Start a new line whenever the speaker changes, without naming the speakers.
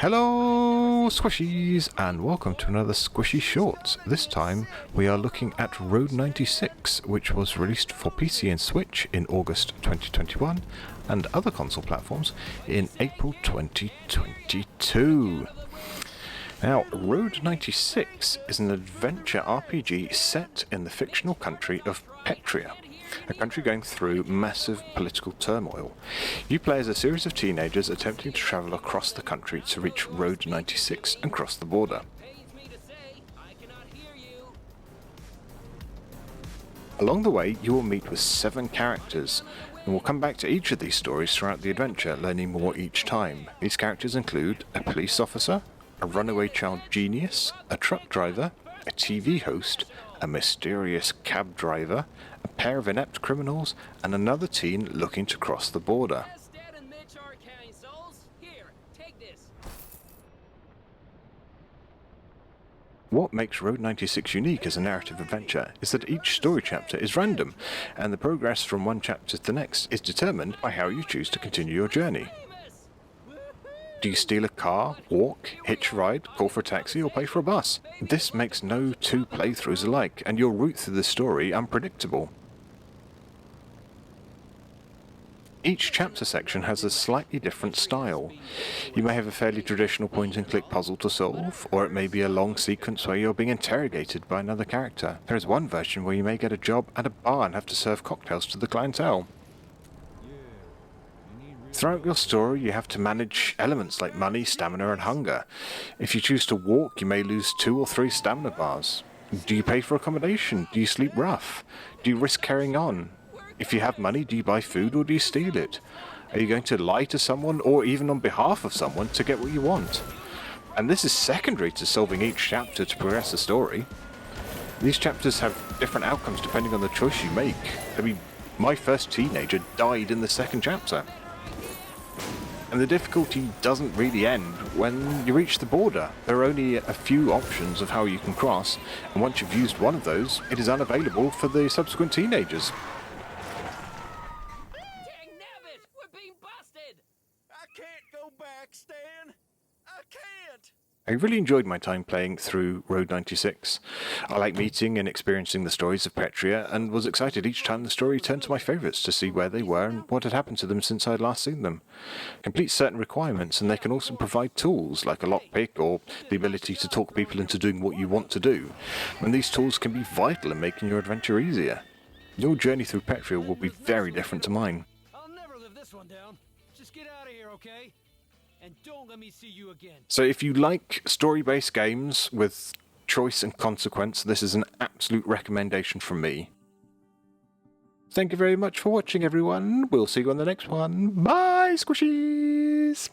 Hello Squishies and welcome to another Squishy Shorts. This time we are looking at Road 96, which was released for PC and Switch in August 2021 and other console platforms in April 2022. Now, Road 96 is an adventure RPG set in the fictional country of Petria, a country going through massive political turmoil. You play as a series of teenagers attempting to travel across the country to reach Road 96 and cross the border. Along the way, you will meet with 7 characters, and we'll come back to each of these stories throughout the adventure, learning more each time. These characters include a police officer, a runaway child genius, a truck driver, a TV host, a mysterious cab driver, a pair of inept criminals, and another teen looking to cross the border. What makes Road 96 unique as a narrative adventure is that each story chapter is random, and the progress from one chapter to the next is determined by how you choose to continue your journey. Do you steal a car, walk, hitch a ride, call for a taxi, or pay for a bus? This makes no two playthroughs alike, and your route through the story unpredictable. Each chapter section has a slightly different style. You may have a fairly traditional point-and-click puzzle to solve, or it may be a long sequence where you're being interrogated by another character. There is one version where you may get a job at a bar and have to serve cocktails to the clientele. Throughout your story, you have to manage elements like money, stamina, and hunger. If you choose to walk, you may lose 2 or 3 stamina bars. Do you pay for accommodation? Do you sleep rough? Do you risk carrying on? If you have money, do you buy food or do you steal it? Are you going to lie to someone or even on behalf of someone to get what you want? And this is secondary to solving each chapter to progress the story. These chapters have different outcomes depending on the choice you make. I mean, my first teenager died in the second chapter. And the difficulty doesn't really end when you reach the border. There are only a few options of how you can cross, and once you've used one of those, it is unavailable for the subsequent teenagers.
Dang nabbit! We're being busted! I can't go back, Stan! I can't!
I really enjoyed my time playing through Road 96. I like meeting and experiencing the stories of Petria, and was excited each time the story turned to my favourites to see where they were and what had happened to them since I had last seen them. Complete certain requirements, and they can also provide tools like a lockpick or the ability to talk people into doing what you want to do, and these tools can be vital in making your adventure easier. Your journey through Petria will be very different to mine.
I'll never live this one down. Just get out of here, okay? And don't let me see you again.
So if you like story-based games with choice and consequence, this is an absolute recommendation from me. Thank you very much for watching, everyone. We'll see you on the next one. Bye, Squishies!